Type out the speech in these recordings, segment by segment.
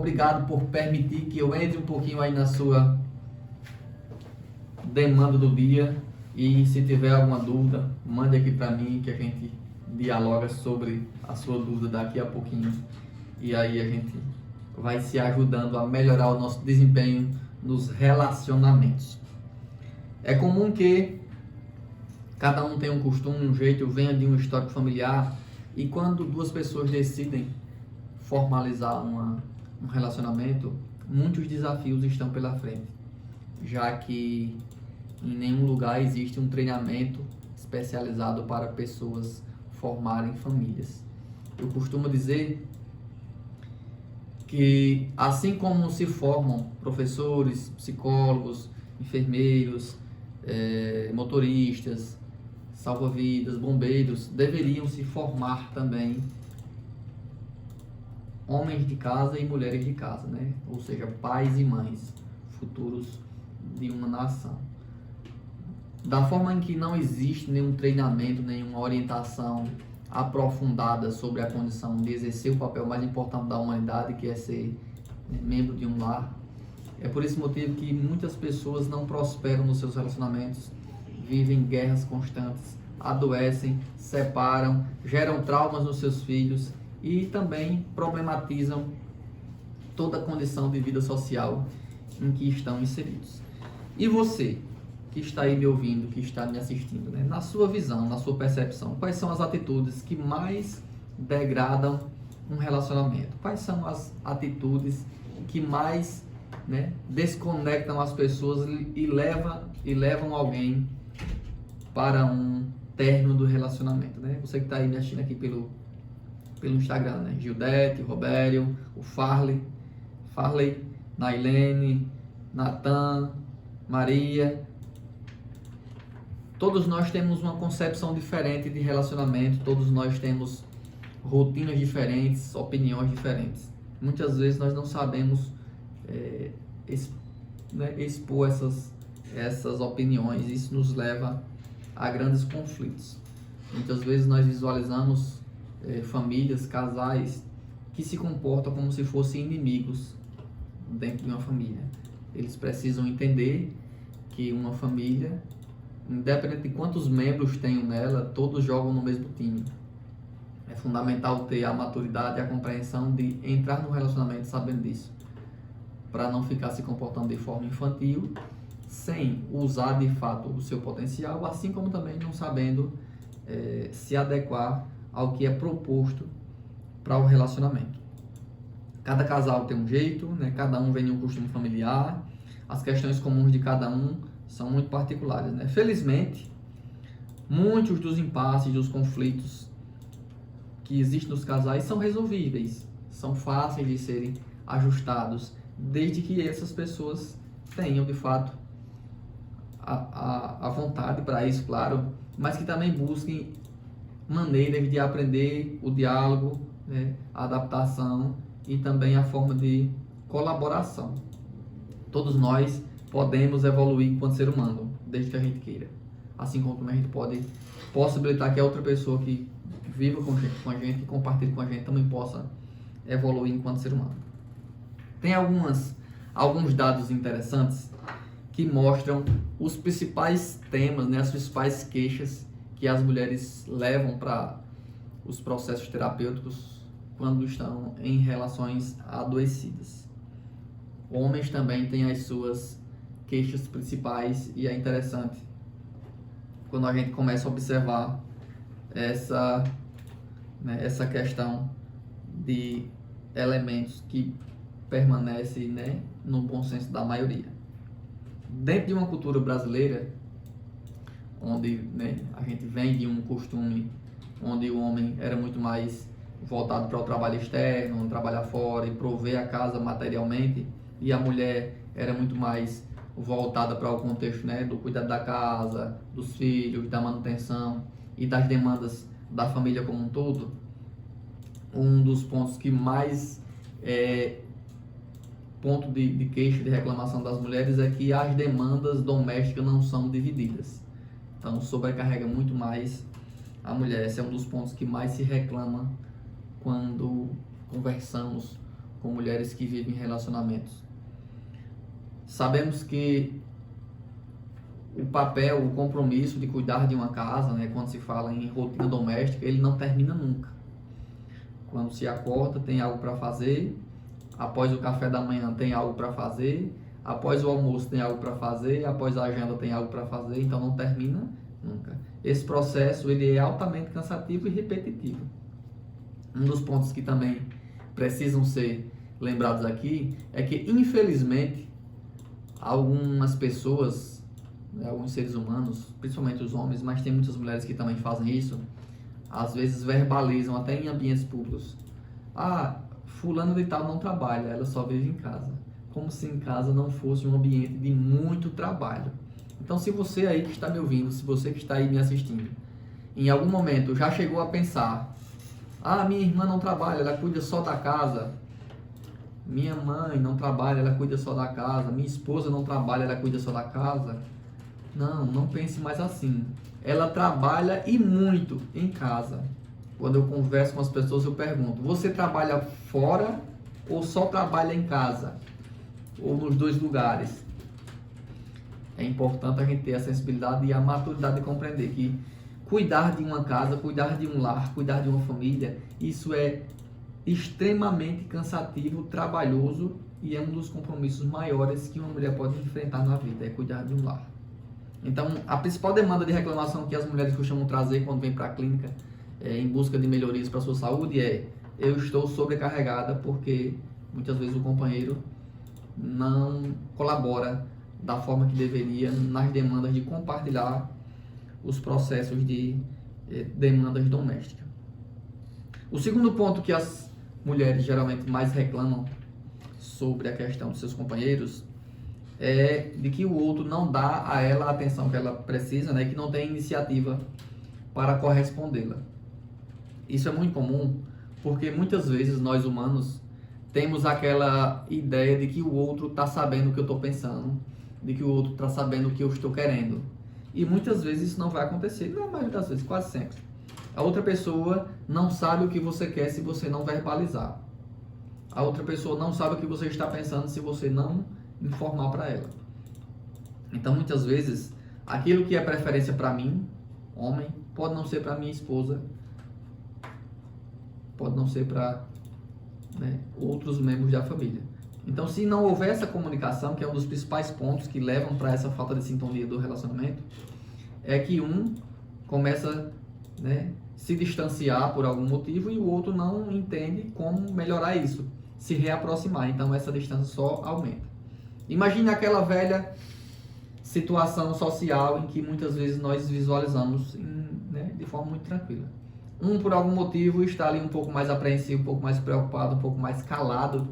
Obrigado por permitir que eu entre um pouquinho aí na sua demanda do dia. E se tiver alguma dúvida, mande aqui para mim que a gente dialoga sobre a sua dúvida daqui a pouquinho. E aí a gente vai se ajudando a melhorar o nosso desempenho nos relacionamentos. É comum que cada um tenha um costume, um jeito, venha de um histórico familiar, e quando duas pessoas decidem formalizar um relacionamento, muitos desafios estão pela frente, já que em nenhum lugar existe um treinamento especializado para pessoas formarem famílias. Eu costumo dizer que assim como se formam professores, psicólogos, enfermeiros, motoristas, salva-vidas, bombeiros, deveriam se formar também homens de casa e mulheres de casa, né? Ou seja, pais e mães, futuros de uma nação. Da forma em que não existe nenhum treinamento, nenhuma orientação aprofundada sobre a condição de exercer o papel mais importante da humanidade, que é ser membro de um lar, é por esse motivo que muitas pessoas não prosperam nos seus relacionamentos, vivem guerras constantes, adoecem, separam, geram traumas nos seus filhos e também problematizam toda a condição de vida social em que estão inseridos. E você, que está aí me ouvindo, que está me assistindo, né? Na sua visão, na sua percepção, quais são as atitudes que mais degradam um relacionamento? Quais são as atitudes que mais, né, desconectam as pessoas e levam alguém para um término do relacionamento, né? Você que está aí me assistindo aqui pelo Instagram, né? Gildete, Robério, o Farley, Nailene, Natan, Maria. Todos nós temos uma concepção diferente de relacionamento, todos nós temos rotinas diferentes, opiniões diferentes. Muitas vezes nós não sabemos expor essas opiniões, isso nos leva a grandes conflitos. Muitas vezes nós visualizamos famílias, casais que se comportam como se fossem inimigos dentro de uma família. Eles precisam entender que uma família, independente de quantos membros tenham nela, todos jogam no mesmo time. É fundamental ter a maturidade e a compreensão de entrar no relacionamento sabendo disso, para não ficar se comportando de forma infantil, sem usar de fato o seu potencial, assim como também não sabendo se adequar ao que é proposto para o relacionamento. Cada casal tem um jeito, né? Cada um vem de um costume familiar, as questões comuns de cada um são muito particulares, né? Felizmente, muitos dos impasses, dos conflitos que existem nos casais são resolvíveis, são fáceis de serem ajustados, desde que essas pessoas tenham de fato a vontade para isso, claro, mas que também busquem maneiras de aprender o diálogo, né, a adaptação e também a forma de colaboração. Todos nós podemos evoluir enquanto ser humano, desde que a gente queira. Assim como a gente pode possibilitar que a outra pessoa que viva com a gente, que compartilhe com a gente, também possa evoluir enquanto ser humano. Tem alguns dados interessantes que mostram os principais temas, né, as principais queixas que as mulheres levam para os processos terapêuticos quando estão em relações adoecidas. Homens também têm as suas queixas principais e é interessante quando a gente começa a observar essa questão de elementos que permanecem, né, no bom senso da maioria. Dentro de uma cultura brasileira, onde, né, a gente vem de um costume onde o homem era muito mais voltado para o trabalho externo, trabalhar fora e prover a casa materialmente, e a mulher era muito mais voltada para o contexto, né, do cuidado da casa, dos filhos, da manutenção e das demandas da família como um todo. Um dos pontos que mais ponto de queixa, de reclamação das mulheres é que as demandas domésticas não são divididas. Então sobrecarrega muito mais a mulher. Esse é um dos pontos que mais se reclama quando conversamos com mulheres que vivem em relacionamentos. Sabemos que o papel, o compromisso de cuidar de uma casa, né, quando se fala em rotina doméstica, ele não termina nunca. Quando se acorda, tem algo para fazer. Após o café da manhã, tem algo para fazer. Após o almoço, tem algo para fazer. Após a janta, tem algo para fazer. Então, não termina nunca. Esse processo ele é altamente cansativo e repetitivo. Um dos pontos que também precisam ser lembrados aqui é que, infelizmente, algumas pessoas, alguns seres humanos, principalmente os homens, mas tem muitas mulheres que também fazem isso, às vezes verbalizam até em ambientes públicos: ah, fulano de tal não trabalha, ela só vive em casa. Como se em casa não fosse um ambiente de muito trabalho. Então, se você aí que está me ouvindo, se você que está aí me assistindo, em algum momento já chegou a pensar: ah, minha irmã não trabalha, ela cuida só da casa. Minha mãe não trabalha, ela cuida só da casa. Minha esposa não trabalha, ela cuida só da casa. Não pense mais assim. Ela trabalha e muito em casa. Quando eu converso com as pessoas, eu pergunto: você trabalha fora ou só trabalha em casa? Ou nos dois lugares? É importante a gente ter a sensibilidade e a maturidade de compreender que cuidar de uma casa, cuidar de um lar, cuidar de uma família, isso é extremamente cansativo, trabalhoso e é um dos compromissos maiores que uma mulher pode enfrentar na vida, é cuidar de um lar. Então, a principal demanda de reclamação que as mulheres costumam trazer quando vêm para a clínica em busca de melhorias para a sua saúde é: eu estou sobrecarregada porque muitas vezes o companheiro não colabora da forma que deveria nas demandas de compartilhar os processos de demandas domésticas. O segundo ponto que as mulheres geralmente mais reclamam sobre a questão dos seus companheiros é de que o outro não dá a ela a atenção que ela precisa, né, e que não tem iniciativa para correspondê-la. Isso é muito comum porque muitas vezes nós humanos temos aquela ideia de que o outro está sabendo o que eu estou pensando, de que o outro está sabendo o que eu estou querendo. E muitas vezes isso não vai acontecer, na maioria das vezes, quase sempre. A outra pessoa não sabe o que você quer se você não verbalizar. A outra pessoa não sabe o que você está pensando se você não informar para ela. Então, muitas vezes, aquilo que é preferência para mim, homem, pode não ser para minha esposa, pode não ser para outros membros da família. Então, se não houver essa comunicação, que é um dos principais pontos que levam para essa falta de sintonia do relacionamento, é que um começa se distanciar por algum motivo e o outro não entende como melhorar isso, se reaproximar. Então, essa distância só aumenta. Imagine aquela velha situação social em que muitas vezes nós visualizamos de forma muito tranquila. Um, por algum motivo, está ali um pouco mais apreensivo, um pouco mais preocupado, um pouco mais calado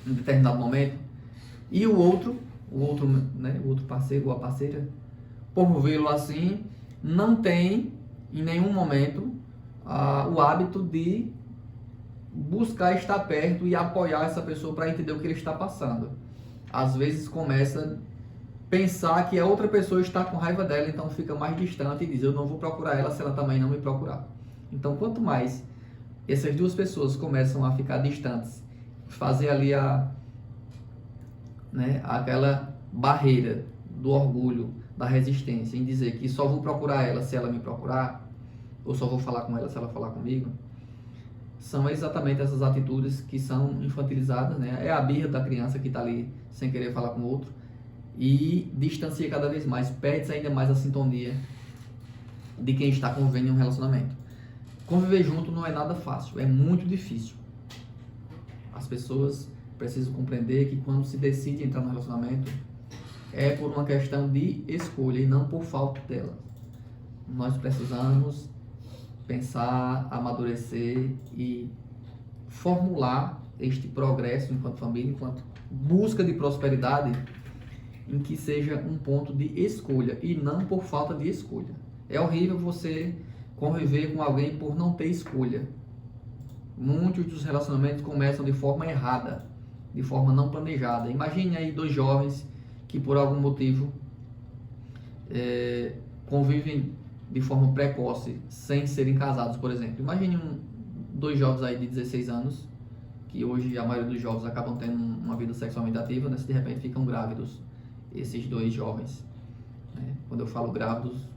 em determinado momento, e o outro parceiro ou a parceira, por vê-lo assim, não tem em nenhum momento o hábito de buscar estar perto e apoiar essa pessoa para entender o que ele está passando. Às vezes começa a pensar que a outra pessoa está com raiva dela, então fica mais distante e diz: eu não vou procurar ela se ela também não me procurar. Então, quanto mais essas duas pessoas começam a ficar distantes, fazer ali aquela barreira do orgulho, da resistência, em dizer que só vou procurar ela se ela me procurar, ou só vou falar com ela se ela falar comigo, são exatamente essas atitudes que são infantilizadas, É a birra da criança que está ali sem querer falar com o outro e distancia cada vez mais, perde ainda mais a sintonia de quem está convivendo em um relacionamento. Conviver junto não é nada fácil, é muito difícil. As pessoas precisam compreender que quando se decide entrar no relacionamento é por uma questão de escolha e não por falta dela. Nós precisamos pensar, amadurecer e formular este progresso enquanto família, enquanto busca de prosperidade, em que seja um ponto de escolha e não por falta de escolha. É horrível você conviver com alguém por não ter escolha. Muitos dos relacionamentos começam de forma errada, de forma não planejada. Imagine aí dois jovens que por algum motivo convivem de forma precoce, sem serem casados, por exemplo. Imagine dois jovens aí de 16 anos que hoje a maioria dos jovens acabam tendo uma vida sexualmente ativa, né? Se de repente ficam grávidos esses dois jovens, né? Quando eu falo grávidos,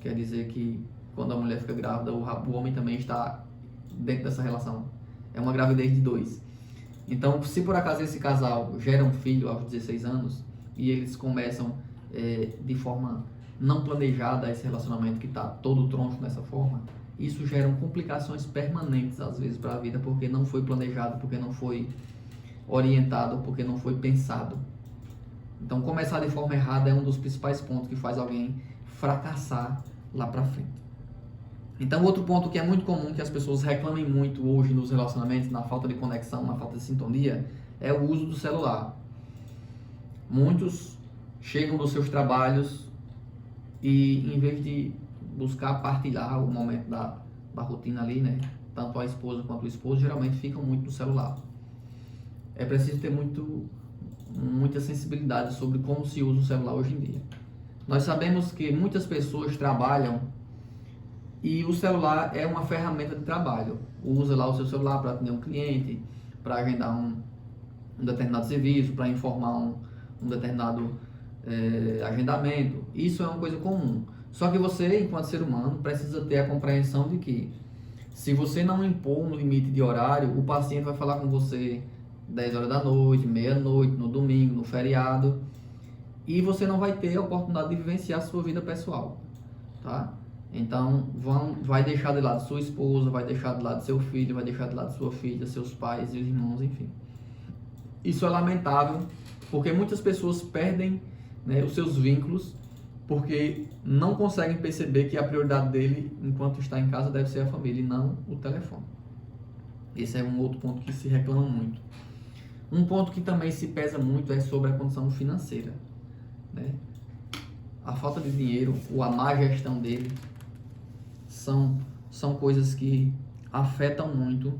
quer dizer que quando a mulher fica grávida, o homem também está dentro dessa relação. É uma gravidez de dois. Então, se por acaso esse casal gera um filho aos 16 anos e eles começam de forma não planejada esse relacionamento que está todo troncho dessa forma, isso gera complicações permanentes às vezes para a vida, porque não foi planejado, porque não foi orientado, porque não foi pensado. Então, começar de forma errada é um dos principais pontos que faz alguém fracassar lá para frente. Então, outro ponto que é muito comum, que as pessoas reclamem muito hoje nos relacionamentos, na falta de conexão, na falta de sintonia, é o uso do celular. Muitos chegam dos seus trabalhos e, em vez de buscar partilhar o momento da rotina ali, né, tanto a esposa quanto o esposo, geralmente ficam muito no celular. É preciso ter muita sensibilidade sobre como se usa o celular hoje em dia. Nós sabemos que muitas pessoas trabalham e o celular é uma ferramenta de trabalho. Usa lá o seu celular para atender um cliente, para agendar um determinado serviço, para informar um determinado agendamento. Isso é uma coisa comum. Só que você, enquanto ser humano, precisa ter a compreensão de que se você não impor um limite de horário, o paciente vai falar com você 10 horas da noite, meia-noite, no domingo, no feriado, e você não vai ter a oportunidade de vivenciar a sua vida pessoal, tá? Então, vai deixar de lado sua esposa, vai deixar de lado seu filho, vai deixar de lado sua filha, seus pais e os irmãos, enfim. Isso é lamentável, porque muitas pessoas perdem, né, os seus vínculos, porque não conseguem perceber que a prioridade dele, enquanto está em casa, deve ser a família e não o telefone. Esse é um outro ponto que se reclama muito. Um ponto que também se pesa muito é sobre a condição financeira, né? A falta de dinheiro ou a má gestão dele são coisas que afetam muito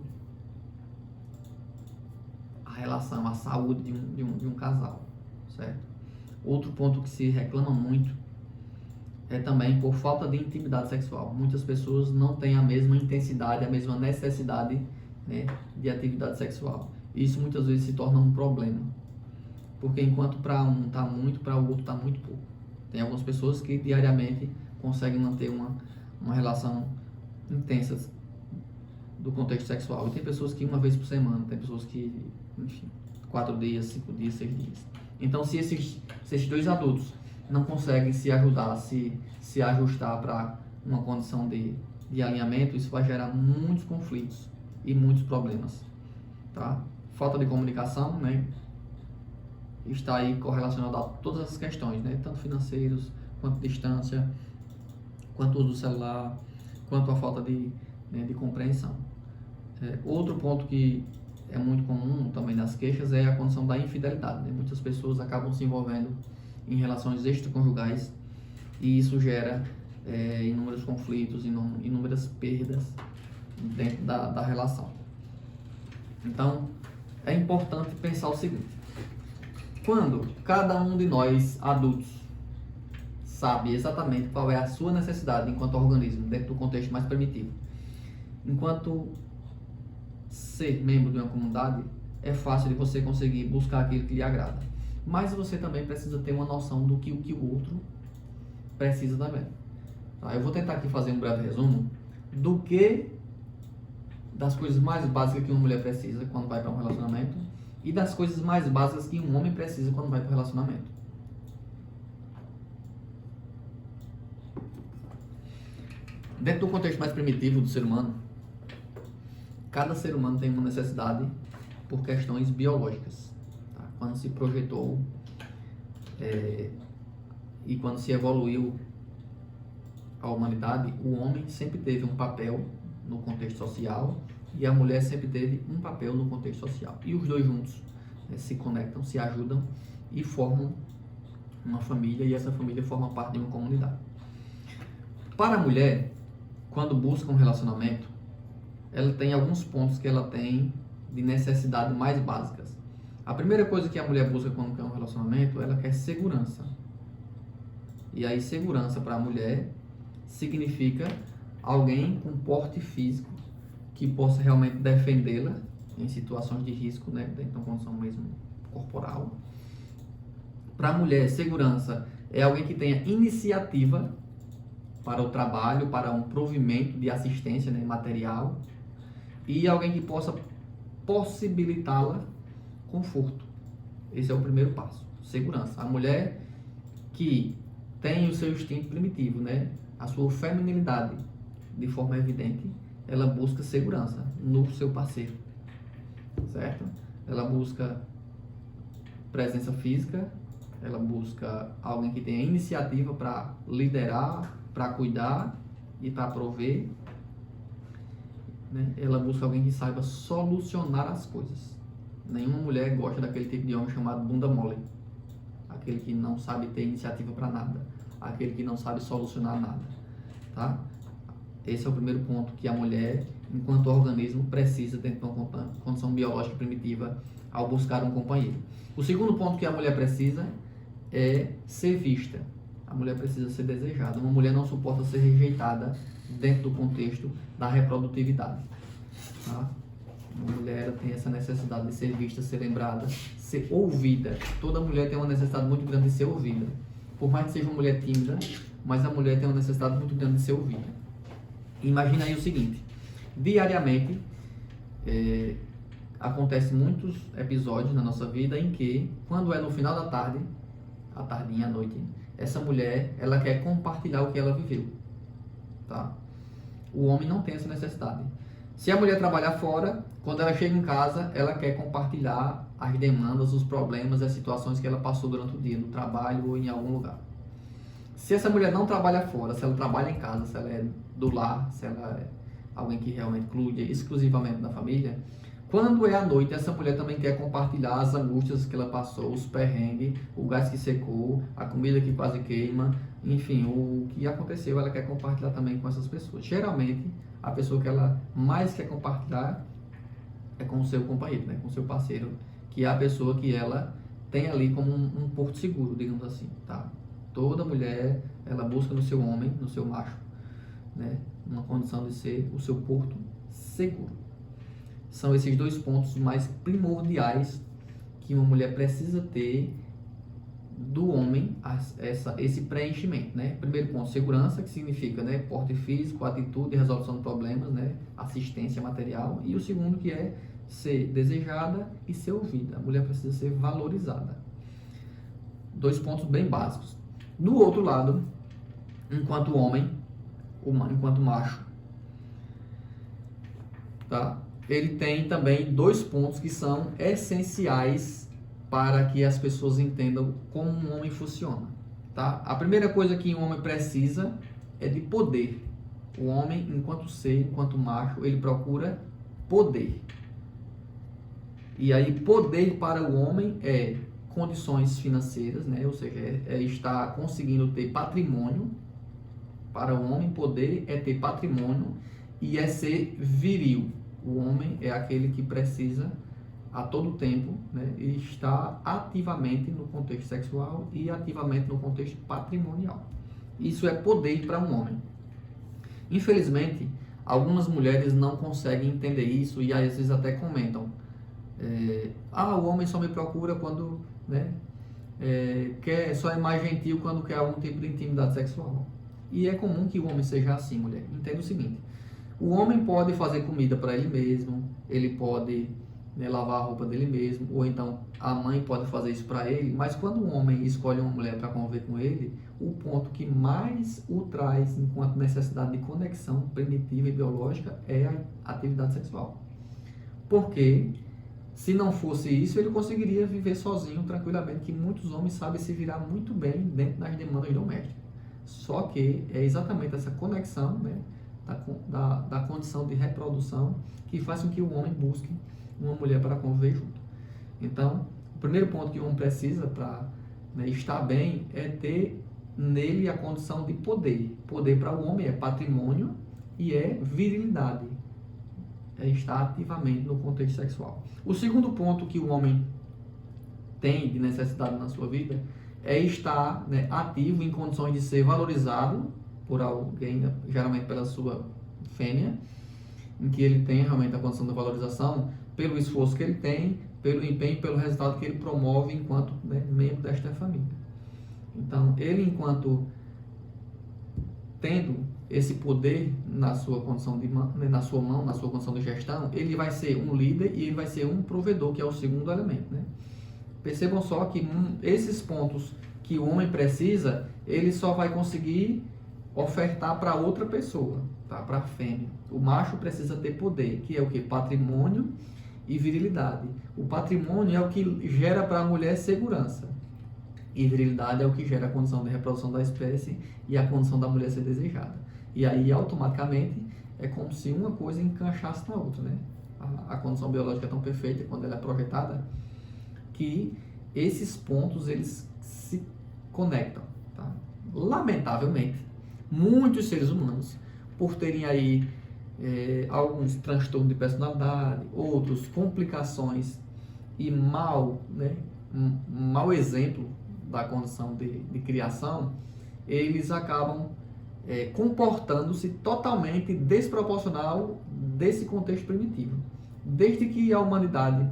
a relação, a saúde de um casal, certo? Outro ponto que se reclama muito é também por falta de intimidade sexual. Muitas pessoas não têm a mesma intensidade, a mesma necessidade, né, de atividade sexual. Isso muitas vezes se torna um problema, porque enquanto para um está muito, para o outro está muito pouco. Tem algumas pessoas que diariamente conseguem manter uma relação intensa do contexto sexual. E tem pessoas que uma vez por semana, tem pessoas que, enfim, 4 dias, 5 dias, 6 dias. Então, se esses dois adultos não conseguem se ajudar, se ajustar para uma condição de alinhamento, isso vai gerar muitos conflitos e muitos problemas, tá? Falta de comunicação, né, está aí correlacionado a todas essas questões, né, tanto financeiros, quanto distância, quanto uso do celular, quanto a falta de compreensão. Outro ponto que é muito comum também nas queixas é a condição da infidelidade, né? Muitas pessoas acabam se envolvendo em relações extraconjugais e isso gera inúmeros conflitos, inúmeras perdas dentro da relação. Então, é importante pensar o seguinte: quando cada um de nós, adultos, sabe exatamente qual é a sua necessidade enquanto organismo, dentro do contexto mais primitivo, enquanto ser membro de uma comunidade, é fácil de você conseguir buscar aquilo que lhe agrada. Mas você também precisa ter uma noção do que o outro precisa também. Tá? Eu vou tentar aqui fazer um breve resumo das coisas mais básicas que uma mulher precisa quando vai para um relacionamento e das coisas mais básicas que um homem precisa quando vai para um relacionamento. Dentro do contexto mais primitivo do ser humano, cada ser humano tem uma necessidade por questões biológicas. Tá? Quando se projetou e quando se evoluiu a humanidade, o homem sempre teve um papel no contexto social e a mulher sempre teve um papel no contexto social. E os dois juntos, né, se conectam, se ajudam e formam uma família, e essa família forma parte de uma comunidade. Para a mulher, quando busca um relacionamento, ela tem alguns pontos que ela tem de necessidade mais básicas. A primeira coisa que a mulher busca quando quer um relacionamento, ela quer segurança. E aí segurança para a mulher significa alguém com porte físico que possa realmente defendê-la em situações de risco, né, dentro de uma condição mesmo corporal. Para a mulher, segurança é alguém que tenha iniciativa para o trabalho, para um provimento de assistência, né, material, e alguém que possa possibilitá-la conforto. Esse é o primeiro passo, segurança. A mulher que tem o seu instinto primitivo, né, a sua feminilidade de forma evidente, ela busca segurança no seu parceiro, certo? Ela busca presença física, ela busca alguém que tenha iniciativa para liderar, para cuidar e para prover, né? Ela busca alguém que saiba solucionar as coisas. Nenhuma mulher gosta daquele tipo de homem chamado bunda mole, aquele que não sabe ter iniciativa para nada, aquele que não sabe solucionar nada, tá? Esse é o primeiro ponto que a mulher, enquanto organismo, precisa dentro de uma condição biológica primitiva ao buscar um companheiro. O segundo ponto que a mulher precisa é ser vista. A mulher precisa ser desejada. Uma mulher não suporta ser rejeitada dentro do contexto da reprodutividade, tá? Uma mulher ela tem essa necessidade de ser vista, ser lembrada, ser ouvida. Toda mulher tem uma necessidade muito grande de ser ouvida. Por mais que seja uma mulher tímida, mas a mulher tem uma necessidade muito grande de ser ouvida. Imagina aí o seguinte: diariamente acontecem muitos episódios na nossa vida em que, quando é no final da tarde, à tardinha, à noite, essa mulher ela quer compartilhar o que ela viveu, tá? O homem não tem essa necessidade. Se a mulher trabalhar fora, quando ela chega em casa, ela quer compartilhar as demandas, os problemas, as situações que ela passou durante o dia, no trabalho ou em algum lugar. Se essa mulher não trabalha fora, se ela trabalha em casa, se ela é do lar, se ela é alguém que realmente cuida exclusivamente da família, quando é à noite, essa mulher também quer compartilhar as angústias que ela passou, os perrengues, o gás que secou, a comida que quase queima, enfim, o que aconteceu, ela quer compartilhar também com essas pessoas. Geralmente, a pessoa que ela mais quer compartilhar é com o seu companheiro, né, com o seu parceiro, que é a pessoa que ela tem ali como um porto seguro, digamos assim, tá? Toda mulher, ela busca no seu homem, no seu macho, né, uma condição de ser o seu porto seguro. São esses dois pontos mais primordiais que uma mulher precisa ter do homem, esse preenchimento, né? Primeiro ponto, segurança, que significa, né, porte físico, atitude, resolução de problemas, né, assistência material. E o segundo, que é ser desejada e ser ouvida. A mulher precisa ser valorizada. Dois pontos bem básicos. Do outro lado, enquanto homem, enquanto macho, tá? Ele tem também dois pontos que são essenciais para que as pessoas entendam como um homem funciona, tá? A primeira coisa que um homem precisa é de poder. O homem, enquanto ser, enquanto macho, ele procura poder. E aí, poder para o homem é condições financeiras, né? Ou seja, é estar conseguindo ter patrimônio. Para o homem, poder é ter patrimônio e é ser viril. O homem é aquele que precisa a todo tempo, né, estar ativamente no contexto sexual e ativamente no contexto patrimonial. Isso é poder para um homem. Infelizmente, algumas mulheres não conseguem entender isso e às vezes até comentam: o homem só me procura quando, né, só é mais gentil quando quer algum tipo de intimidade sexual. E é comum que o homem seja assim, mulher. Entenda o seguinte: o homem pode fazer comida para ele mesmo, ele pode, né, lavar a roupa dele mesmo, ou então a mãe pode fazer isso para ele, mas quando um homem escolhe uma mulher para conviver com ele, o ponto que mais o traz enquanto necessidade de conexão primitiva e biológica é a atividade sexual. Porque se não fosse isso, ele conseguiria viver sozinho tranquilamente, que muitos homens sabem se virar muito bem dentro das demandas domésticas. Só que é exatamente essa conexão, né, da condição de reprodução que faz com que o homem busque uma mulher para conviver junto. Então, o primeiro ponto que o homem precisa para, né, estar bem é ter nele a condição de poder. Poder para o homem é patrimônio e é virilidade, é estar ativamente no contexto sexual. O segundo ponto que o homem tem de necessidade na sua vida é estar, né, ativo em condições de ser valorizado por alguém, geralmente pela sua fêmea, em que ele tem realmente a condição da valorização, pelo esforço que ele tem, pelo empenho, pelo resultado que ele promove enquanto, né, membro desta família. Então, ele enquanto tendo esse poder na sua condição de na sua mão, na sua condição de gestão, ele vai ser um líder e ele vai ser um provedor, que é o segundo elemento, né? Percebam só que esses pontos que o homem precisa, ele só vai conseguir ofertar para outra pessoa, tá? Para a fêmea. O macho precisa ter poder, que é o que? Patrimônio e virilidade. O patrimônio é o que gera para a mulher segurança. E virilidade é o que gera a condição de reprodução da espécie e a condição da mulher ser desejada. E aí, automaticamente, é como se uma coisa encaixasse na outra, né? A condição biológica é tão perfeita quando ela é projetada que esses pontos, eles se conectam, tá? Lamentavelmente, muitos seres humanos, por terem aí alguns transtornos de personalidade, outros complicações e mau exemplo da condição de criação, eles acabam comportando-se totalmente desproporcional desse contexto primitivo. Desde que a humanidade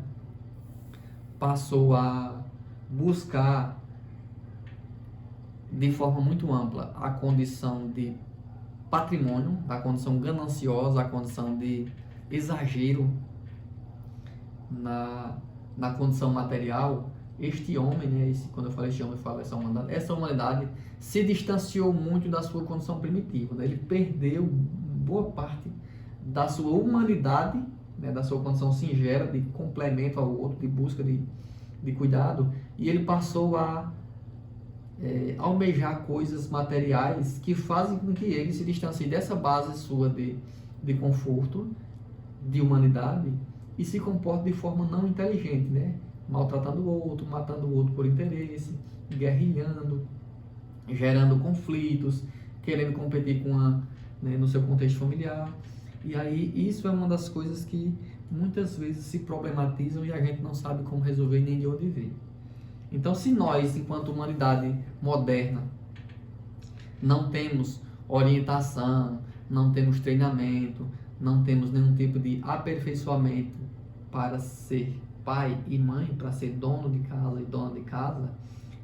passou a buscar de forma muito ampla a condição de patrimônio, a condição gananciosa, a condição de exagero na condição material, este homem, né, quando eu falo este homem, eu falo essa humanidade se distanciou muito da sua condição primitiva, né? Ele perdeu boa parte da sua humanidade, né, da sua condição singela, de complemento ao outro, de busca de cuidado, e ele passou a almejar coisas materiais que fazem com que ele se distancie dessa base sua de conforto, de humanidade, e se comporte de forma não inteligente, né? Maltratando o outro, matando o outro por interesse, guerrilhando, gerando conflitos, querendo competir no seu contexto familiar. E aí isso é uma das coisas que muitas vezes se problematizam e a gente não sabe como resolver nem de onde vir. Então, se nós, enquanto humanidade moderna, não temos orientação, não temos treinamento, não temos nenhum tipo de aperfeiçoamento para ser pai e mãe, para ser dono de casa e dona de casa,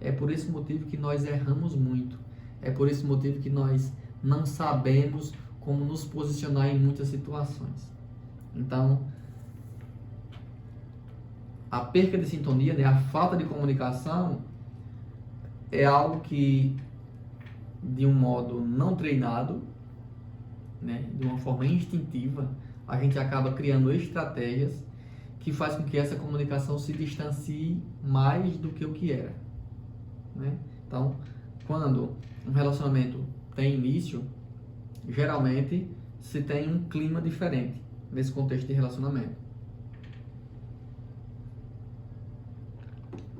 é por esse motivo que nós erramos muito. É por esse motivo que nós não sabemos como nos posicionar em muitas situações. Então, a perca de sintonia, né, a falta de comunicação, é algo que, de um modo não treinado, né, de uma forma instintiva, a gente acaba criando estratégias que faz com que essa comunicação se distancie mais do que o que era, né? Então, quando um relacionamento tem início, geralmente se tem um clima diferente nesse contexto de relacionamento.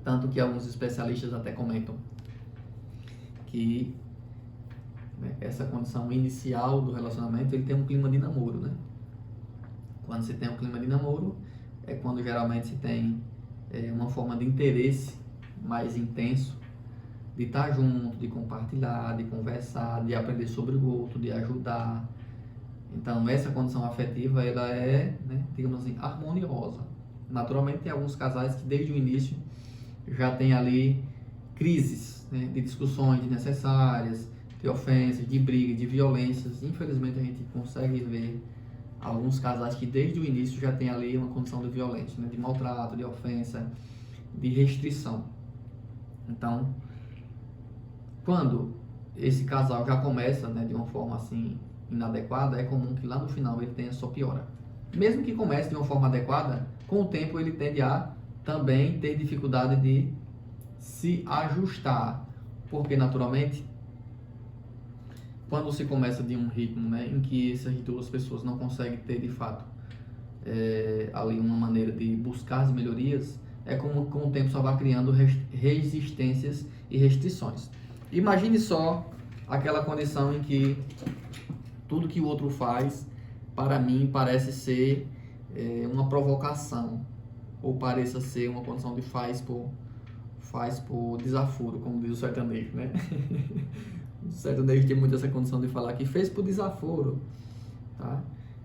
Tanto que alguns especialistas até comentam que, né, essa condição inicial do relacionamento, ele tem um clima de namoro, né? Quando se tem um clima de namoro, é quando geralmente se tem uma forma de interesse mais intenso, de estar junto, de compartilhar, de conversar, de aprender sobre o outro, de ajudar. Então, essa condição afetiva, ela é, né, digamos assim, harmoniosa. Naturalmente, tem alguns casais que desde o início já tem ali crises, né, de discussões desnecessárias, de ofensas, de brigas, de violências. Infelizmente, a gente consegue ver alguns casais que desde o início já tem ali uma condição de violência, né, de maltrato, de ofensa, de restrição. Então, quando esse casal já começa, né, de uma forma assim inadequada, é comum que lá no final ele tenha só piora. Mesmo que comece de uma forma adequada, com o tempo ele tende a também ter dificuldade de se ajustar, porque naturalmente, quando se começa de um ritmo, né, em que essas duas pessoas não conseguem ter de fato ali uma maneira de buscar as melhorias, é como com o tempo só vai criando resistências e restrições. Imagine só aquela condição em que tudo que o outro faz, para mim, parece ser uma provocação, ou pareça ser uma condição de faz por desaforo, como diz o sertanejo, né? O sertanejo tem muito essa condição de falar que fez por desaforo, tá?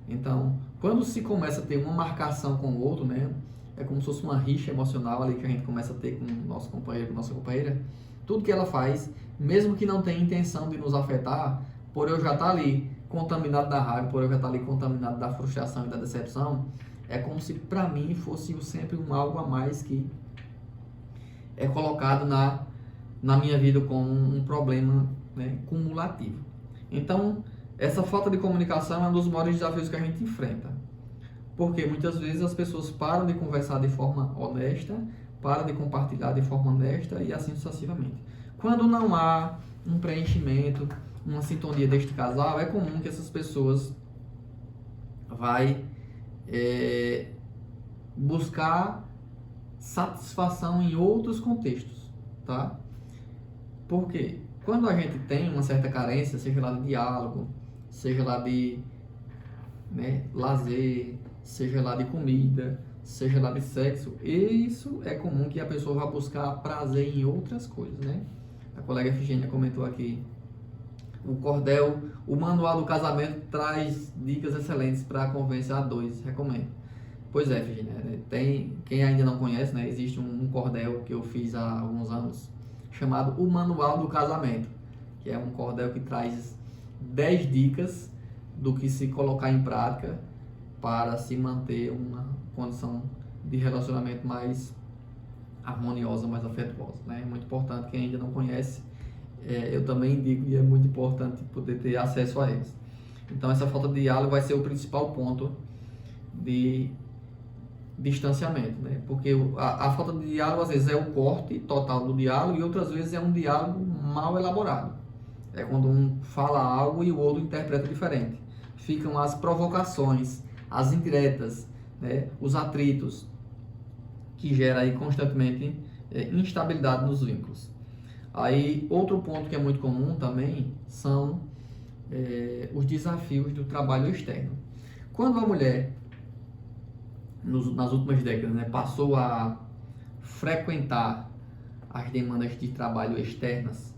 Então, Quando se começa a ter uma marcação com o outro, né? É como se fosse uma rixa emocional ali que a gente começa a ter com o nosso companheiro, com a nossa companheira. Tudo que ela faz, mesmo que não tenha intenção de nos afetar, por eu já estar ali contaminado da raiva, por eu já estar ali contaminado da frustração e da decepção, é como se para mim fosse sempre algo a mais que é colocado na minha vida como um problema, né, cumulativo. Então, essa falta de comunicação é um dos maiores desafios que a gente enfrenta. Porque muitas vezes as pessoas param de conversar de forma honesta, param de compartilhar de forma honesta e assim sucessivamente. Quando não há um preenchimento, uma sintonia deste casal, é comum que essas pessoas vai buscar satisfação em outros contextos, tá? Porque quando a gente tem uma certa carência, seja lá de diálogo, seja lá de, né, lazer, seja lá de comida, seja lá de sexo, isso é comum que a pessoa vá buscar prazer em outras coisas, né? A colega Efigênia comentou aqui, o cordel, o manual do casamento traz dicas excelentes para convencer a dois, recomendo. Pois é, Efigênia, tem, quem ainda não conhece, né, existe um cordel que eu fiz há alguns anos, chamado o Manual do Casamento, que é um cordel que traz 10 dicas do que se colocar em prática para se manter uma condição de relacionamento mais harmoniosa, mais afetuosa, né? É muito importante, quem ainda não conhece, eu também indico e é muito importante poder ter acesso a eles. Então essa falta de diálogo vai ser o principal ponto de distanciamento, né? Porque a falta de diálogo às vezes é o corte total do diálogo e outras vezes é um diálogo mal elaborado. É quando um fala algo e o outro interpreta diferente. Ficam as provocações, as indiretas, né? Os atritos, que gera aí constantemente instabilidade nos vínculos. Aí outro ponto que é muito comum também são os desafios do trabalho externo. Quando a mulher nas últimas décadas, né, passou a frequentar as demandas de trabalho externas,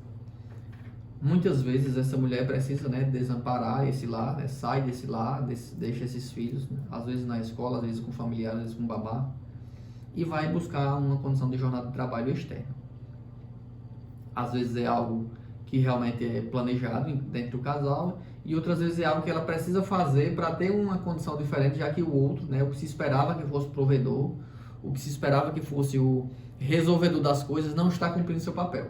muitas vezes essa mulher precisa, né, desamparar esse lar, né, sai desse lar, deixa esses filhos, né, às vezes na escola, às vezes com familiares, às vezes com babá, e vai buscar uma condição de jornada de trabalho externa. Às vezes é algo que realmente é planejado dentro do casal, e outras vezes é algo que ela precisa fazer para ter uma condição diferente, já que o outro, né, o que se esperava que fosse provedor, o que se esperava que fosse o resolvedor das coisas, não está cumprindo seu papel.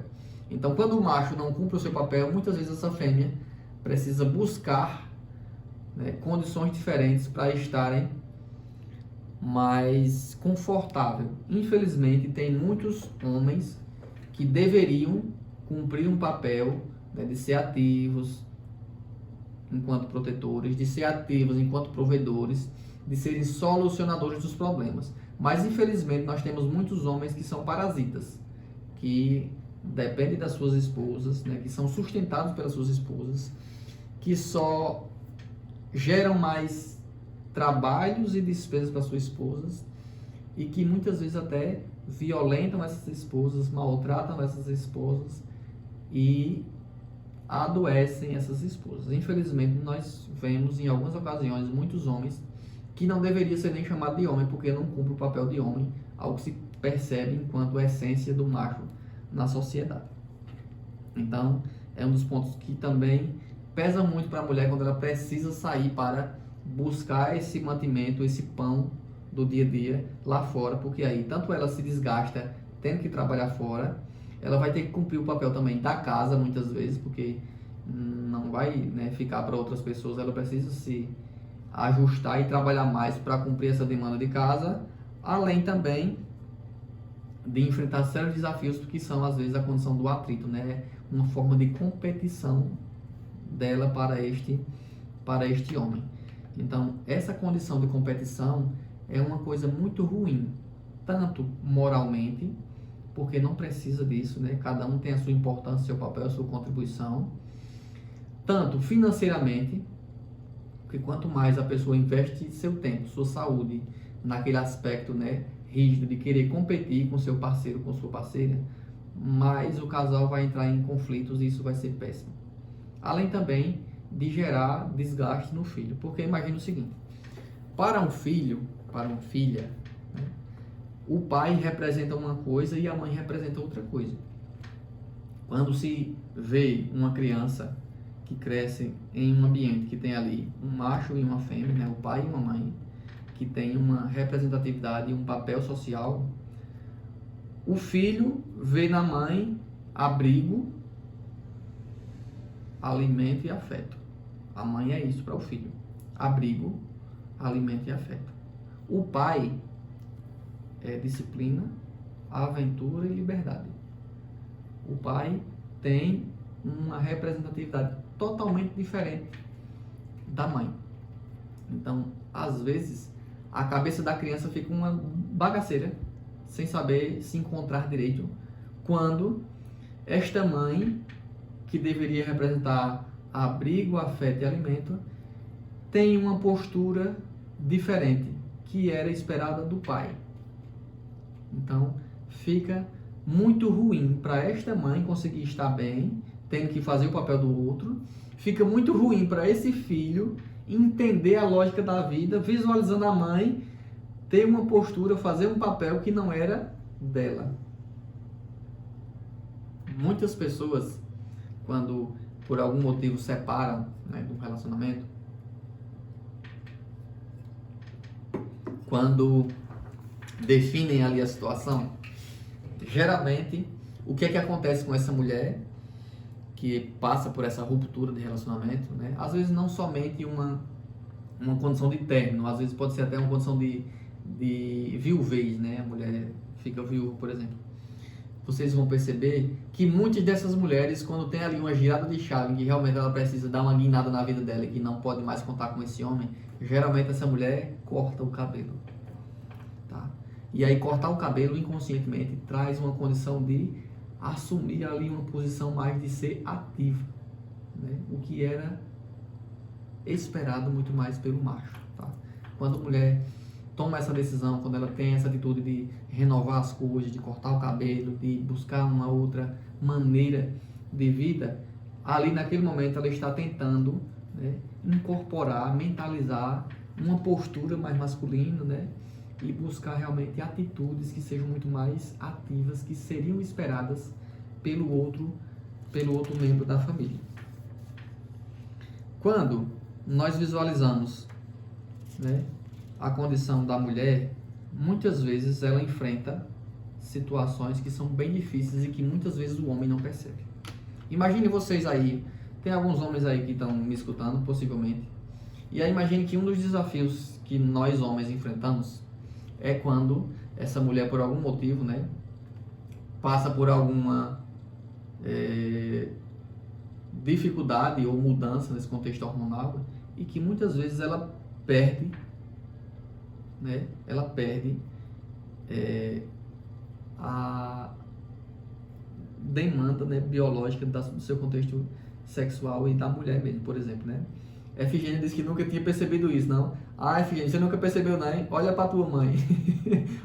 Então, quando o macho não cumpre o seu papel, muitas vezes essa fêmea precisa buscar, né, condições diferentes para estarem mais confortável. Infelizmente, tem muitos homens que deveriam cumprir um papel, né, de ser ativos enquanto protetores, de ser ativos enquanto provedores, de serem solucionadores dos problemas. Mas infelizmente nós temos muitos homens que são parasitas, que dependem das suas esposas, né, que são sustentados pelas suas esposas, que só geram mais trabalhos e despesas para suas esposas e que muitas vezes até violentam essas esposas, maltratam essas esposas e adoecem essas esposas. Infelizmente, nós vemos em algumas ocasiões muitos homens que não deveria ser nem chamado de homem porque não cumpre o papel de homem, algo que se percebe enquanto a essência do macho na sociedade. Então, é um dos pontos que também pesa muito para a mulher quando ela precisa sair para buscar esse mantimento, esse pão do dia a dia lá fora, porque aí tanto ela se desgasta tendo que trabalhar fora, ela vai ter que cumprir o papel também da casa muitas vezes, porque não vai, né, ficar para outras pessoas, ela precisa se ajustar e trabalhar mais para cumprir essa demanda de casa, além também de enfrentar sérios desafios que são às vezes a condição do atrito, né, uma forma de competição dela para este homem. Então, essa condição de competição é uma coisa muito ruim, tanto moralmente, porque não precisa disso, né? Cada um tem a sua importância, seu papel, a sua contribuição, tanto financeiramente, porque quanto mais a pessoa investe seu tempo, sua saúde, naquele aspecto, né, rígido de querer competir com seu parceiro, com sua parceira, mais o casal vai entrar em conflitos e isso vai ser péssimo. Além também de gerar desgaste no filho, porque imagina o seguinte: Para um filho, para uma filha, né, o pai representa uma coisa e a mãe representa outra coisa. Quando se vê uma criança que cresce em um ambiente que tem ali um macho e uma fêmea, né, o pai e uma mãe, que tem uma representatividade e um papel social, o filho vê na mãe abrigo, alimento e afeto. A mãe é isso para o filho: abrigo, alimento e afeto. O pai é disciplina, aventura e liberdade. O pai tem uma representatividade totalmente diferente da mãe. Então, às vezes, a cabeça da criança fica uma bagaceira, sem saber se encontrar direito, quando esta mãe, que deveria representar abrigo, afeto e alimento, tem uma postura diferente, que era esperada do pai. Então, fica muito ruim para esta mãe conseguir estar bem, tendo que fazer o papel do outro. Fica muito ruim para esse filho entender a lógica da vida, visualizando a mãe ter uma postura, fazer um papel que não era dela. Muitas pessoas, quando por algum motivo separam, né, do relacionamento, quando definem ali a situação, geralmente o que é que acontece com essa mulher que passa por essa ruptura de relacionamento, né? Às vezes não somente uma condição de término, às vezes pode ser até uma condição de viuvez, né? A mulher fica viúva, por exemplo. Vocês vão perceber que muitas dessas mulheres, quando tem ali uma girada de chave, que realmente ela precisa dar uma guinada na vida dela e que não pode mais contar com esse homem, geralmente essa mulher corta o cabelo, tá? E aí cortar o cabelo inconscientemente traz uma condição de assumir ali uma posição mais de ser ativa, né? O que era esperado muito mais pelo macho, tá? Quando a mulher toma essa decisão, quando ela tem essa atitude de renovar as coisas, de cortar o cabelo, de buscar uma outra maneira de vida, ali naquele momento ela está tentando, né, incorporar, mentalizar uma postura mais masculina, né, e buscar realmente atitudes que sejam muito mais ativas, que seriam esperadas pelo outro membro da família. Quando nós visualizamos, né, a condição da mulher, muitas vezes ela enfrenta situações que são bem difíceis e que muitas vezes o homem não percebe. Imagine vocês aí, tem alguns homens aí que estão me escutando, possivelmente, e aí imagine que um dos desafios que nós homens enfrentamos é quando essa mulher, por algum motivo, né, passa por alguma dificuldade ou mudança nesse contexto hormonal e que muitas vezes ela perde, né, a demanda, né, biológica do seu contexto sexual e da mulher mesmo, por exemplo, né? Efigênia disse que nunca tinha percebido isso, não? Ah, Efigênia, você nunca percebeu, né? Olha para tua mãe.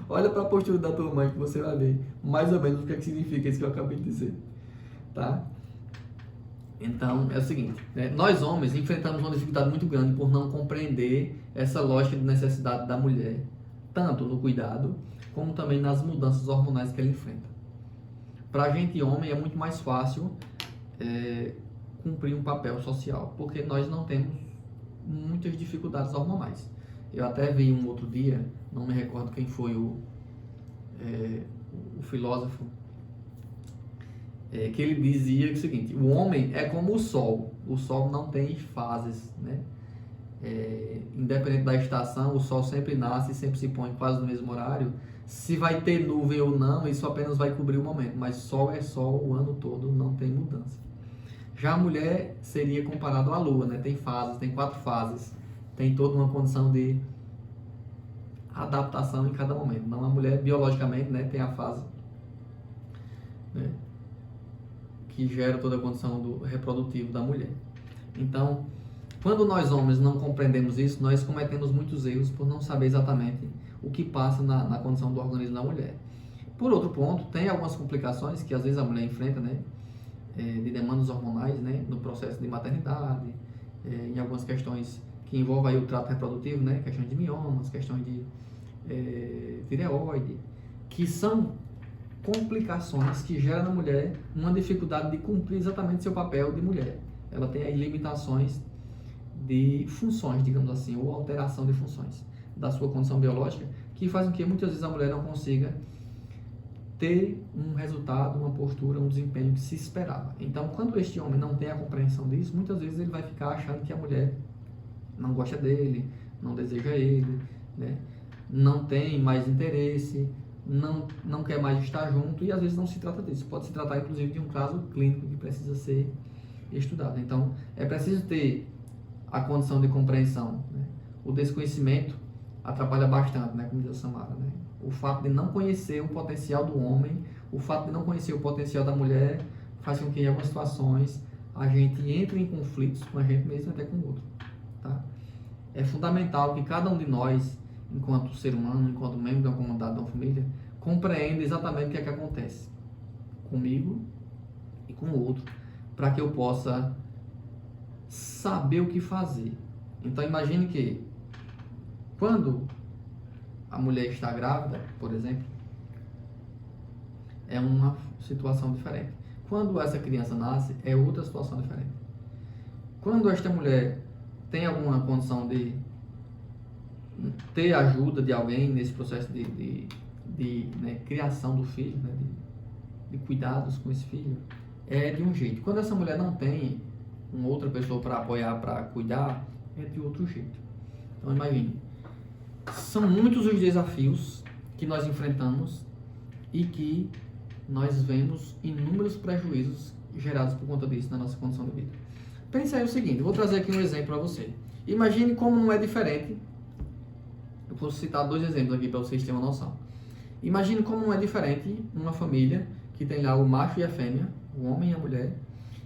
Olha para a postura da tua mãe que você vai ver mais ou menos o que é que significa isso que eu acabei de dizer, tá? Então, é o seguinte, né? Nós homens enfrentamos uma dificuldade muito grande por não compreender essa lógica de necessidade da mulher, tanto no cuidado, como também nas mudanças hormonais que ela enfrenta. Para a gente, homem, é muito mais fácil cumprir um papel social, porque nós não temos muitas dificuldades hormonais. Eu até vi um outro dia, não me recordo quem foi o filósofo, que ele dizia o seguinte: o homem é como o sol não tem fases, né? Independente da estação, o sol sempre nasce e sempre se põe quase no mesmo horário. Se vai ter nuvem ou não, isso apenas vai cobrir o momento, mas sol é sol o ano todo, não tem mudança. Já a mulher seria comparado à lua, né? Tem fases, tem 4 fases, tem toda uma condição de adaptação em cada momento. Não, a mulher biologicamente, né, tem a fase, né, que gera toda a condição do reprodutivo da mulher. Então, quando nós homens não compreendemos isso, nós cometemos muitos erros por não saber exatamente o que passa na condição do organismo da mulher. Por outro ponto, tem algumas complicações que às vezes a mulher enfrenta, né, de demandas hormonais, né, no processo de maternidade, em algumas questões que envolve aí o trato reprodutivo, né? Questões de miomas, questões de tireoide, que são complicações que geram na mulher uma dificuldade de cumprir exatamente seu papel de mulher. Ela tem aí limitações de funções, digamos assim, ou alteração de funções da sua condição biológica, que faz com que muitas vezes a mulher não consiga ter um resultado, uma postura, um desempenho que se esperava. Então, quando este homem não tem a compreensão disso, muitas vezes ele vai ficar achando que a mulher não gosta dele, não deseja ele, né? Não tem mais interesse, não quer mais estar junto, e às vezes não se trata disso. Pode se tratar, inclusive, de um caso clínico que precisa ser estudado. Então, é preciso ter a condição de compreensão, né? O desconhecimento atrapalha bastante, né? Como diz a Samara, né? O fato de não conhecer o potencial do homem, o fato de não conhecer o potencial da mulher, faz com que em algumas situações a gente entre em conflitos com a gente mesmo, até com o outro, tá? É fundamental que cada um de nós, enquanto ser humano, enquanto membro de uma comunidade, de uma família, compreenda exatamente o que é que acontece comigo e com o outro, para que eu possa saber o que fazer. Então imagine que quando a mulher está grávida, por exemplo, é uma situação diferente. Quando essa criança nasce, é outra situação diferente. Quando esta mulher tem alguma condição de ter ajuda de alguém nesse processo de né, criação do filho, né, de cuidados com esse filho, é de um jeito. Quando essa mulher não tem uma outra pessoa para apoiar, para cuidar, é de outro jeito. Então imagine, são muitos os desafios que nós enfrentamos e que nós vemos inúmeros prejuízos gerados por conta disso na nossa condição de vida. Pense aí o seguinte, vou trazer aqui um exemplo para você. Imagine como não é diferente. Eu vou citar 2 exemplos aqui para vocês terem uma noção. Imagine como não é diferente uma família que tem lá o macho e a fêmea, o homem e a mulher,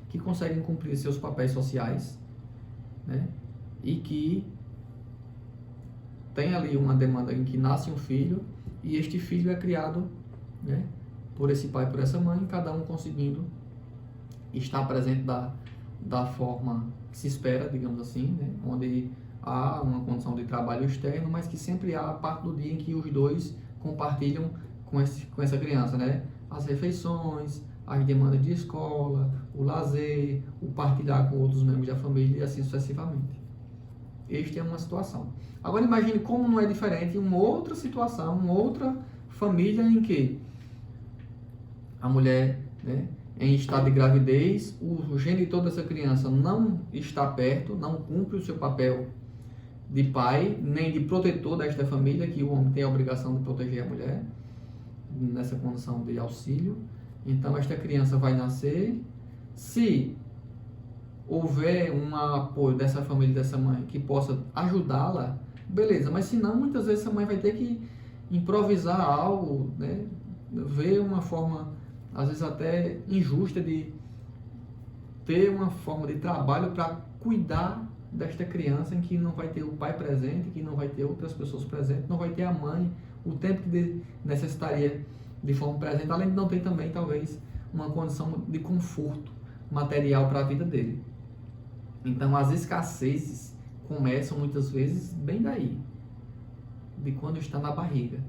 que conseguem cumprir seus papéis sociais, né? E que tem ali uma demanda em que nasce um filho e este filho é criado, né, por esse pai e por essa mãe, cada um conseguindo estar presente da forma que se espera, digamos assim, né, onde há uma condição de trabalho externo, mas que sempre há a parte do dia em que os dois compartilham com essa criança, né, as refeições, as demandas de escola, o lazer, o partilhar com outros membros da família e assim sucessivamente. Esta é uma situação. Agora imagine como não é diferente uma outra situação, uma outra família em que a mulher, né, em estado de gravidez, o genitor dessa criança não está perto, não cumpre o seu papel de pai, nem de protetor desta família, que o homem tem a obrigação de proteger a mulher, nessa condição de auxílio. Então esta criança vai nascer, se houver um apoio dessa família, dessa mãe, que possa ajudá-la, beleza, mas se não, muitas vezes essa mãe vai ter que improvisar algo, né? Ver uma forma, às vezes até injusta, de ter uma forma de trabalho para cuidar desta criança, em que não vai ter o pai presente, que não vai ter outras pessoas presentes, não vai ter a mãe, o tempo que necessitaria de forma presente, além de não ter também, talvez, uma condição de conforto material para a vida dele. Então, as escassezes começam muitas vezes bem daí, de quando está na barriga.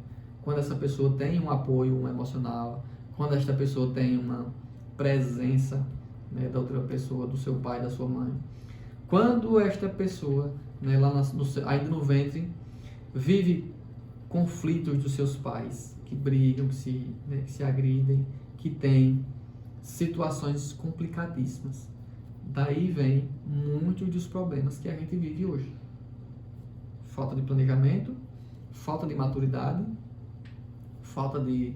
Quando essa pessoa tem um apoio emocional, quando esta pessoa tem uma presença, né, da outra pessoa, do seu pai, da sua mãe. Quando esta pessoa, né, lá ainda no ventre, vive conflitos dos seus pais, que brigam, que se agridem, que tem situações complicadíssimas. Daí vem muitos dos problemas que a gente vive hoje. Falta de planejamento, falta de maturidade, falta de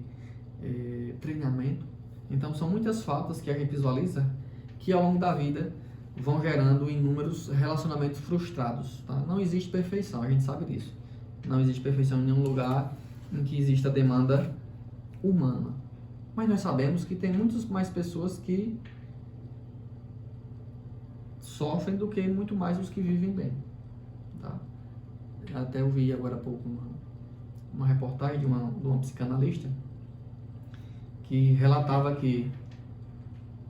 treinamento. Então são muitas faltas que a gente visualiza que ao longo da vida vão gerando inúmeros relacionamentos frustrados. Tá? Não existe perfeição, a gente sabe disso. Não existe perfeição em nenhum lugar em que exista demanda humana. Mas nós sabemos que tem muitas mais pessoas que sofrem do que muito mais os que vivem bem. Tá? Até eu vi agora há pouco uma reportagem de uma psicanalista que relatava que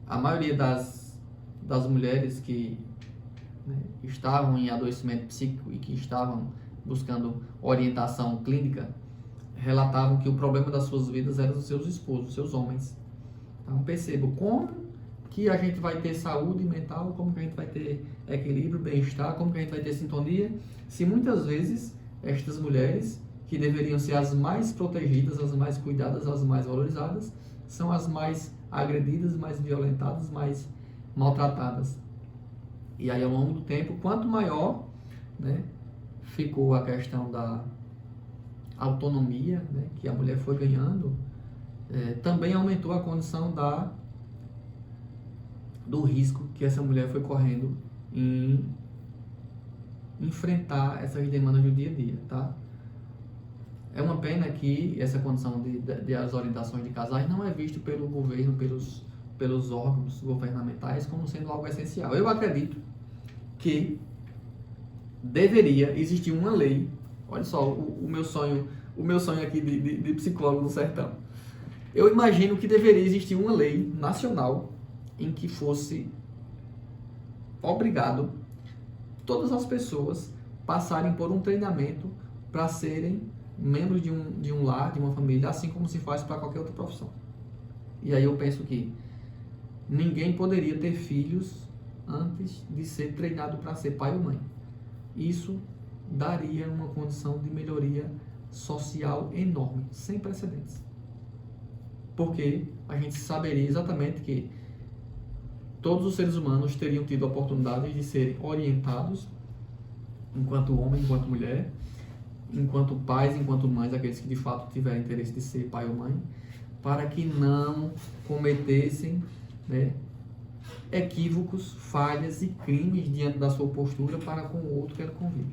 a maioria das mulheres que né, estavam em adoecimento psíquico e que estavam buscando orientação clínica, relatavam que o problema das suas vidas era os seus esposos, os seus homens. Então perceba como que a gente vai ter saúde mental, como que a gente vai ter equilíbrio, bem-estar, como que a gente vai ter sintonia, se muitas vezes estas mulheres, que deveriam ser as mais protegidas, as mais cuidadas, as mais valorizadas, são as mais agredidas, mais violentadas, mais maltratadas. E aí, ao longo do tempo, quanto maior, né, ficou a questão da autonomia, né, que a mulher foi ganhando, também aumentou a condição do risco que essa mulher foi correndo em enfrentar essas demandas do dia a dia, tá? É uma pena que essa condição de as orientações de casais não é visto pelo governo, pelos órgãos governamentais como sendo algo essencial. Eu acredito que deveria existir uma lei. Olha só o meu sonho aqui de psicólogo no sertão. Eu imagino que deveria existir uma lei nacional em que fosse obrigado todas as pessoas passarem por um treinamento para serem membros de um lar, de uma família, assim como se faz para qualquer outra profissão. E aí eu penso que ninguém poderia ter filhos antes de ser treinado para ser pai ou mãe. Isso daria uma condição de melhoria social enorme, sem precedentes. Porque a gente saberia exatamente que todos os seres humanos teriam tido a oportunidade de serem orientados, enquanto homem, enquanto mulher, enquanto pais, enquanto mães, aqueles que de fato tiverem interesse de ser pai ou mãe, para que não cometessem, né, equívocos, falhas e crimes diante da sua postura para com o outro que ele convive.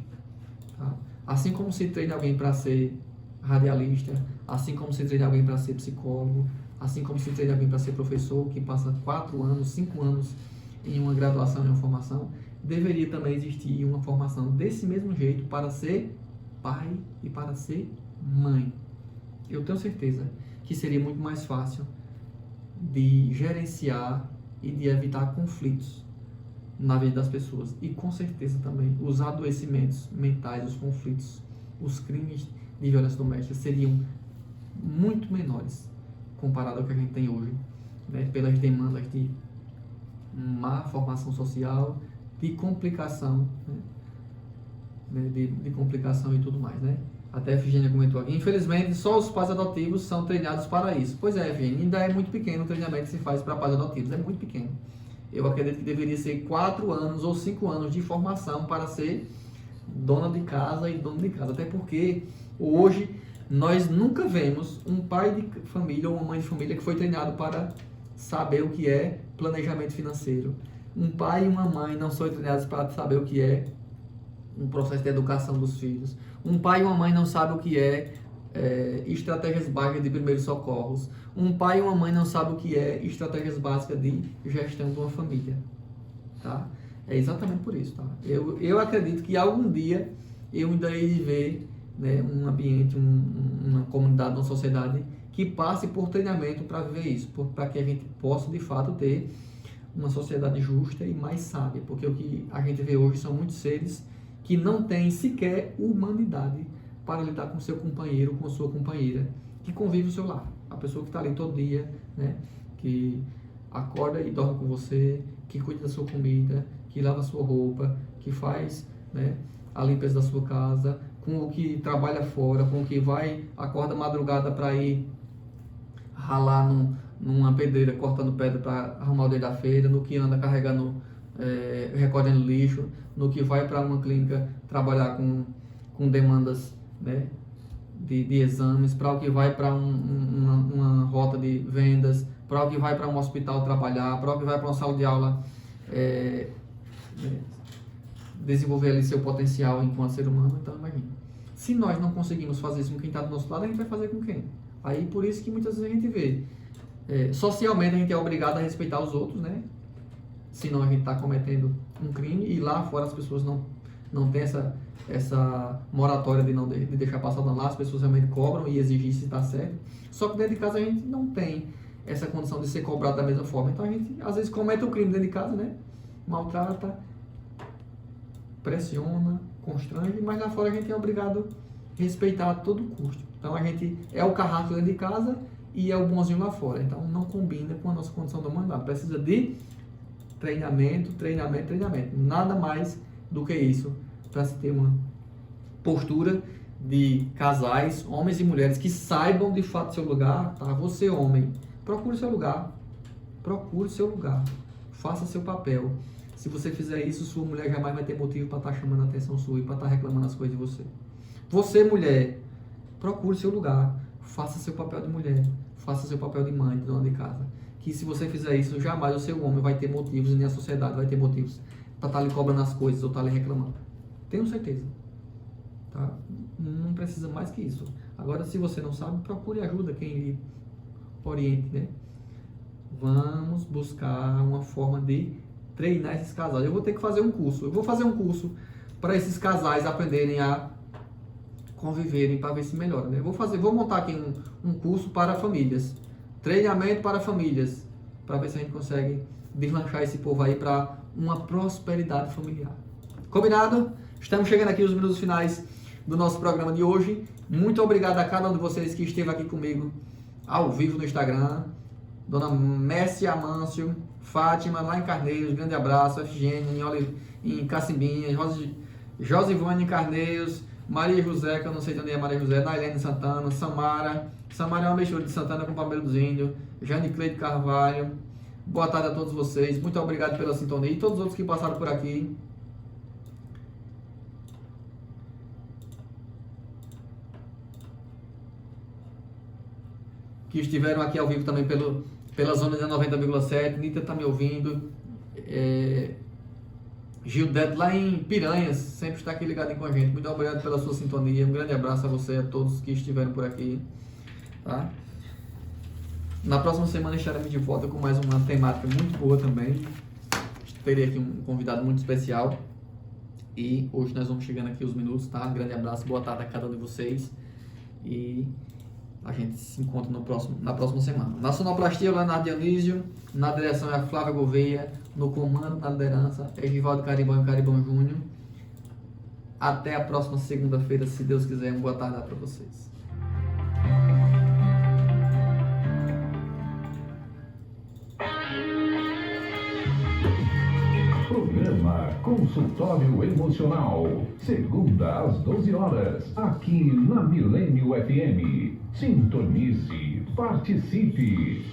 Tá? Assim como se treina alguém para ser radialista, assim como se treina alguém para ser psicólogo, assim como se treina alguém para ser professor, que passa 4 anos, 5 anos em uma graduação, em uma formação, deveria também existir uma formação desse mesmo jeito para ser pai e para ser mãe. Eu tenho certeza que seria muito mais fácil de gerenciar e de evitar conflitos na vida das pessoas. E com certeza também os adoecimentos mentais, os conflitos, os crimes de violência doméstica seriam muito menores comparado ao que a gente tem hoje, né, pelas demandas de má formação social, de complicação, né, de complicação e tudo mais, né? Até a Efigênia comentou aqui, infelizmente só os pais adotivos são treinados para isso. Pois é, Efigênia, ainda é muito pequeno o treinamento que se faz para pais adotivos, é muito pequeno. Eu acredito que deveria ser 4 anos ou 5 anos de formação para ser dona de casa e dono de casa, até porque hoje nós nunca vemos um pai de família ou uma mãe de família que foi treinado para saber o que é planejamento financeiro. Um pai e uma mãe não são treinados para saber o que é um processo de educação dos filhos. Um pai e uma mãe não sabem o que é estratégias básicas de primeiros socorros. Um pai e uma mãe não sabem o que é estratégias básicas de gestão de uma família. Tá? É exatamente por isso. Tá? Eu acredito que algum dia eu ainda irei ver, né, um ambiente, uma comunidade, uma sociedade que passe por treinamento para viver isso, para que a gente possa de fato ter uma sociedade justa e mais sábia, porque o que a gente vê hoje são muitos seres que não têm sequer humanidade para lidar com seu companheiro, com sua companheira, que convive o seu lar. A pessoa que está ali todo dia, né, que acorda e dorme com você, que cuida da sua comida, que lava a sua roupa, que faz, né, a limpeza da sua casa, com o que trabalha fora, com o que vai, acorda madrugada para ir ralar numa pedreira, cortando pedra para arrumar o dia da feira, no que anda carregando, recolhendo lixo, no que vai para uma clínica trabalhar com demandas, né, de exames, para o que vai para uma rota de vendas, para o que vai para um hospital trabalhar, para o que vai para uma sala de aula desenvolver ali seu potencial enquanto ser humano. Então imagina, se nós não conseguimos fazer isso com quem está do nosso lado, a gente vai fazer com quem? Aí por isso que muitas vezes a gente vê, socialmente a gente é obrigado a respeitar os outros, né? Senão a gente está cometendo um crime, e lá fora as pessoas não têm essa moratória de deixar passar lá, as pessoas realmente cobram e exigem se está certo. Só que dentro de casa a gente não tem essa condição de ser cobrado da mesma forma. Então a gente às vezes comete o crime dentro de casa, né? Maltrata, pressiona, constrange, mas lá fora a gente é obrigado a respeitar a todo custo. Então a gente é o carrasco dentro de casa e é o bonzinho lá fora. Então não combina com a nossa condição do mandato. Precisa de treinamento, treinamento, treinamento. Nada mais do que isso para se ter uma postura de casais, homens e mulheres que saibam de fato seu lugar, tá? Você, homem, procure seu lugar. Procure seu lugar. Faça seu papel. Se você fizer isso, sua mulher jamais vai ter motivo para estar chamando a atenção sua e para estar reclamando as coisas de você. Você, mulher, procure seu lugar. Faça seu papel de mulher. Faça seu papel de mãe, de dona de casa. Que se você fizer isso, jamais o seu homem vai ter motivos, e nem a sociedade vai ter motivos para estar lhe cobrando as coisas ou estar lhe reclamando. Tenho certeza. Tá? Não precisa mais que isso. Agora, se você não sabe, procure ajuda, quem lhe oriente, né? Vamos buscar uma forma de treinar esses casais. Eu vou ter que fazer um curso. Eu vou fazer um curso para esses casais aprenderem a conviverem, para ver se melhora, né? Vou montar aqui um curso para famílias. Treinamento para famílias. Para ver se a gente consegue deslanchar esse povo aí para uma prosperidade familiar. Combinado? Estamos chegando aqui nos minutos finais do nosso programa de hoje. Muito obrigado a cada um de vocês que esteve aqui comigo ao vivo no Instagram. Dona Messi Amâncio, Fátima, lá em Carneiros, grande abraço. Efigênia, em Cacimbinha, Josivane em Carneiros, Maria José, que eu não sei de onde é Maria José, Nailene Santana, Samara é uma mistura de Santana com Palmeira dos Índios, Jane Cleide Carvalho. Boa tarde a todos vocês, muito obrigado pela sintonia e todos os outros que passaram por aqui. Que estiveram aqui ao vivo também pela zona de 90,7. Nita está me ouvindo. Gildete lá em Piranhas sempre está aqui ligadinho com a gente. Muito obrigado pela sua sintonia. Um grande abraço a você e a todos que estiveram por aqui. Tá? Na próxima semana estaremos de volta com mais uma temática muito boa também. Terei aqui um convidado muito especial. E hoje nós vamos chegando aqui os minutos, tá? Um grande abraço, boa tarde a cada um de vocês. E a gente se encontra na próxima semana. Na sonoplastia, o Leonardo Dionísio. Na direção é a Flávia Gouveia. No comando, na liderança, é Givaldo Caribão e Caribão Júnior. Até a próxima segunda-feira, se Deus quiser. Uma boa tarde para vocês. Programa Consultório Emocional. Segunda às 12 horas. Aqui na Milênio FM. Sintonize. Participe.